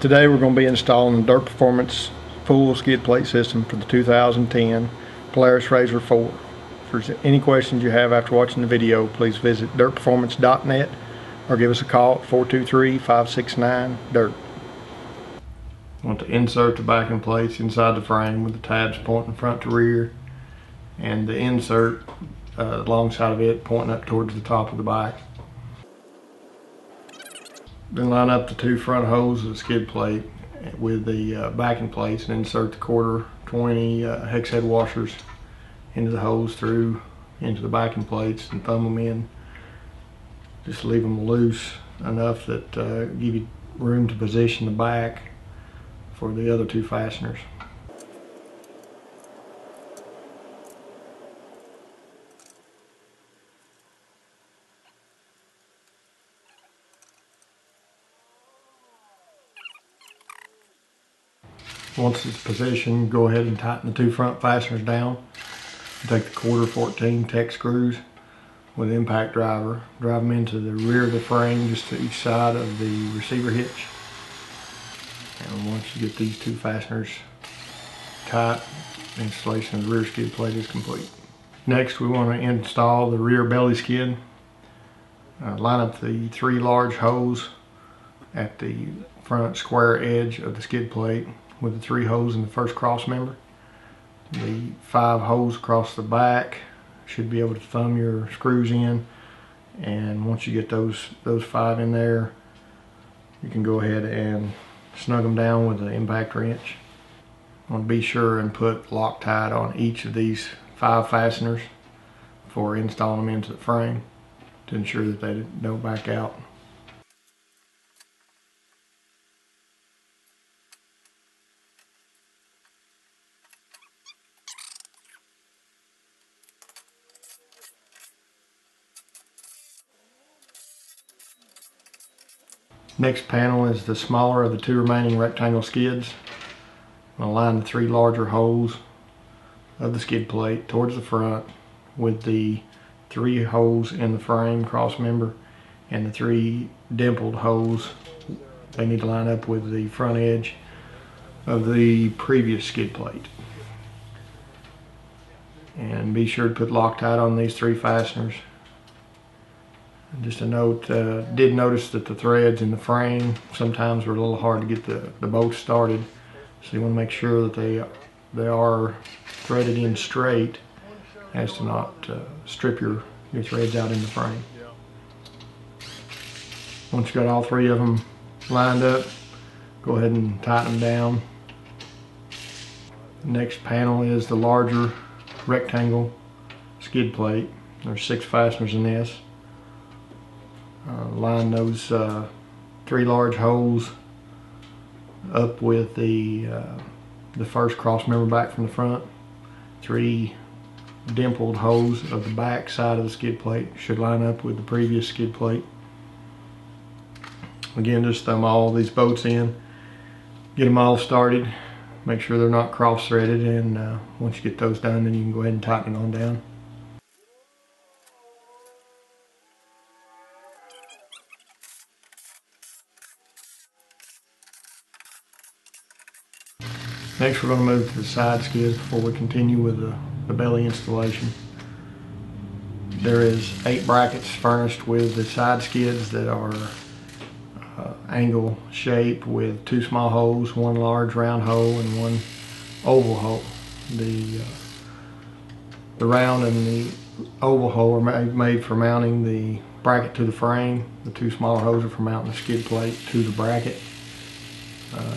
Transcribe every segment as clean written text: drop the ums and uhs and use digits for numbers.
Today we're going to be installing the Dirt Performance full skid plate system for the 2010 Polaris RZR 4. If there's any questions you have after watching the video, please visit dirtperformance.net or give us a call at 423-569-DIRT. I want to insert the backing plates inside the frame with the tabs pointing front to rear, and the insert alongside of it pointing up towards the top of the bike. Then line up the two front holes of the skid plate with the backing plates and insert the quarter 20 hex head washers into the holes through into the backing plates and thumb them in. Just leave them loose enough that give you room to position the back for the other two fasteners. Once it's positioned, go ahead and tighten the two front fasteners down. Take the quarter 14 Tech screws with an impact driver, drive them into the rear of the frame just to each side of the receiver hitch. And once you get these two fasteners tight, the installation of the rear skid plate is complete. Next, we want to install the rear belly skid. Line up the three large holes at the front square edge of the skid plate with the three holes in the first cross member. The 5 holes across the back, should be able to thumb your screws in, and once you get those 5 in there, you can go ahead and snug them down with the impact wrench. I want to be sure and put Loctite on each of these 5 fasteners before installing them into the frame to ensure that they don't back out. Next panel is the smaller of the 2 remaining rectangle skids. I'm going to line the 3 larger holes of the skid plate towards the front with the 3 holes in the frame cross member and the 3 dimpled holes. They need to line up with the front edge of the previous skid plate. And be sure to put Loctite on these 3 fasteners. Just a note, did notice that the threads in the frame sometimes are a little hard to get the bolts started, so you want to make sure that they are threaded in straight as to not strip your threads out in the frame. Once you got all 3 of them lined up, go ahead and tighten them down. The next panel is the larger rectangle skid plate. There's 6 fasteners in this. Line those 3 large holes up with the first cross member back from the front. 3 dimpled holes of the back side of the skid plate should line up with the previous skid plate. Again, just thumb all these bolts in, get them all started, make sure they're not cross threaded, and once you get those done, then you can go ahead and tighten it on down. Next, we're going to move to the side skids before we continue with the belly installation. There is 8 brackets furnished with the side skids that are angle shape with 2 small holes, 1 large round hole, and 1 oval hole. The round and the oval hole are made for mounting the bracket to the frame. The 2 smaller holes are for mounting the skid plate to the bracket.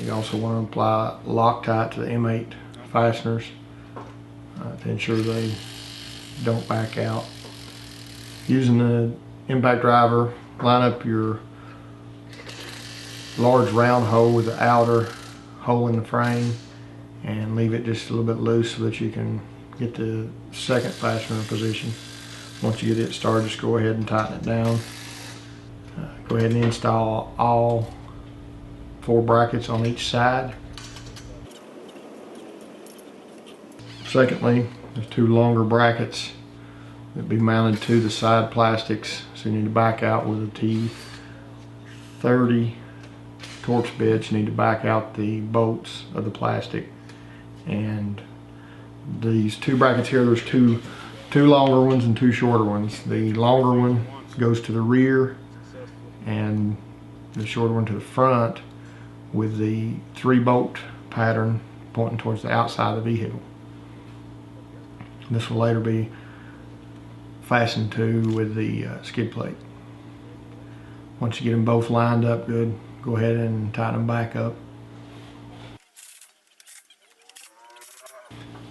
You also want to apply Loctite to the M8 fasteners to ensure they don't back out. Using the impact driver, line up your large round hole with the outer hole in the frame and leave it just a little bit loose so that you can get the second fastener in position. Once you get it started, just go ahead and tighten it down. Go ahead and install all 4 brackets on each side. Secondly, there's 2 longer brackets that be mounted to the side plastics, so you need to back out with a T30 Torx bits, you need to back out the bolts of the plastic. And these two brackets here, there's two longer ones and two shorter ones. The longer one goes to the rear and the shorter one to the front, with the 3-bolt pattern pointing towards the outside of the vehicle. This will later be fastened to with the skid plate. Once you get them both lined up good, go ahead and tighten them back up.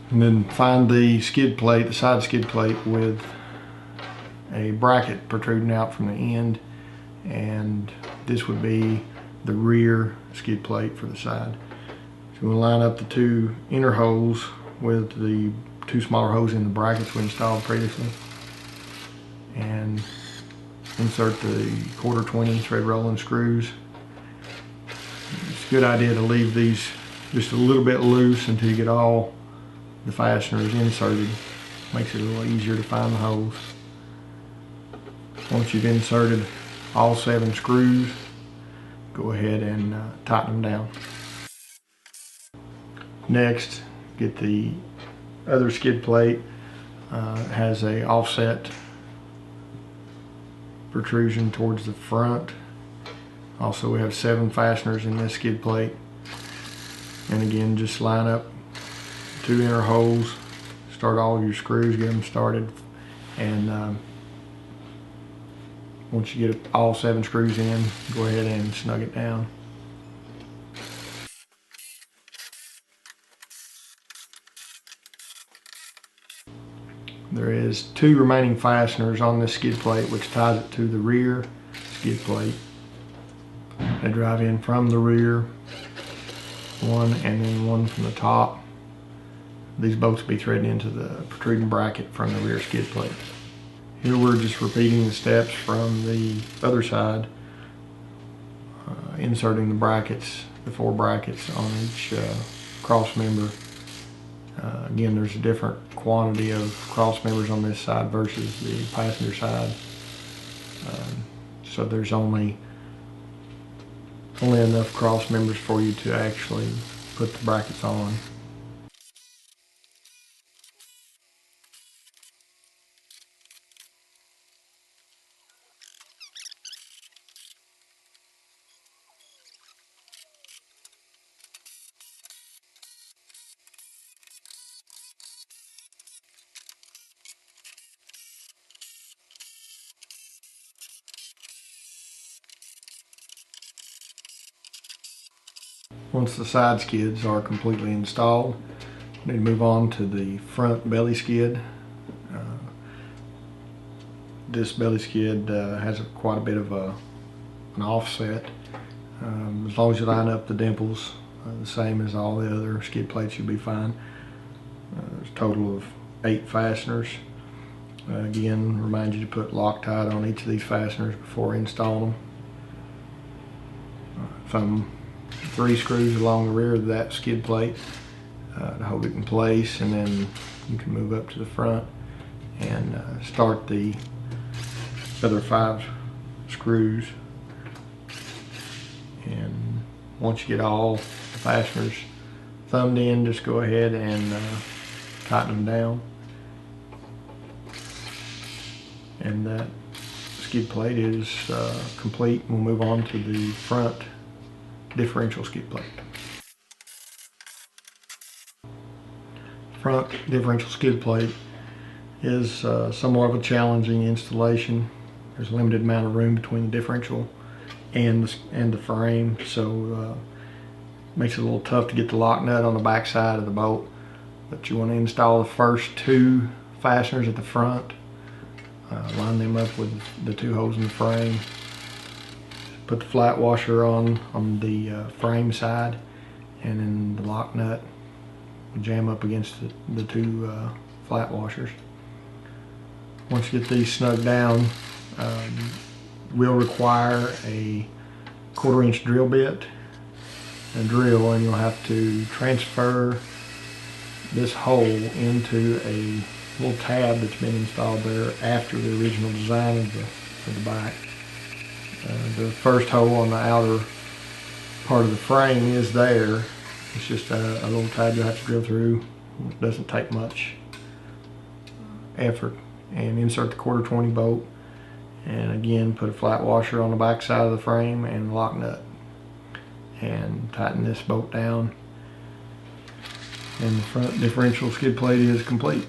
And then find the skid plate, the side skid plate, with a bracket protruding out from the end, and this would be the rear skid plate for the side. So we'll line up the two inner holes with the two smaller holes in the brackets we installed previously, and insert the 1/4 20 thread rolling screws. It's a good idea to leave these just a little bit loose until you get all the fasteners inserted. Makes it a little easier to find the holes. Once you've inserted all 7 screws, go ahead and tighten them down. Next, get the other skid plate. It has a offset protrusion towards the front. Also, we have 7 fasteners in this skid plate. And again, just line up 2 inner holes, start all of your screws, get them started, and once you get all 7 screws in, go ahead and snug it down. There is 2 remaining fasteners on this skid plate, which ties it to the rear skid plate. They drive in from the rear, one and then one from the top. These bolts will be threaded into the protruding bracket from the rear skid plate. Here we're just repeating the steps from the other side, inserting the brackets, the 4 brackets on each cross member. Again, there's a different quantity of cross members on this side versus the passenger side. So there's only enough cross members for you to actually put the brackets on. Once the side skids are completely installed, we need to move on to the front belly skid. This belly skid has quite a bit of an offset. As long as you line up the dimples the same as all the other skid plates, you'll be fine. There's a total of 8 fasteners. Again, remind you to put Loctite on each of these fasteners before installing them. 3 screws along the rear of that skid plate to hold it in place, and then you can move up to the front and start the other 5 screws. And once you get all the fasteners thumbed in, just go ahead and tighten them down, and that skid plate is complete. We'll move on to the front differential skid plate. Front differential skid plate is somewhat of a challenging installation. There's a limited amount of room between the differential and the frame, so makes it a little tough to get the lock nut on the back side of the bolt. But you want to install the first 2 fasteners at the front, line them up with the 2 holes in the frame. Put the flat washer on the frame side, and then the lock nut will jam up against the 2 flat washers. Once you get these snug down, we'll require a 1/4 inch drill bit and drill, and you'll have to transfer this hole into a little tab that's been installed there after the original design of the back. The first hole on the outer part of the frame is there. It's just a little tab you'll have to drill through. It doesn't take much effort. And insert the 1/4 20 bolt. And again, put a flat washer on the back side of the frame and a lock nut. And tighten this bolt down. And the front differential skid plate is complete.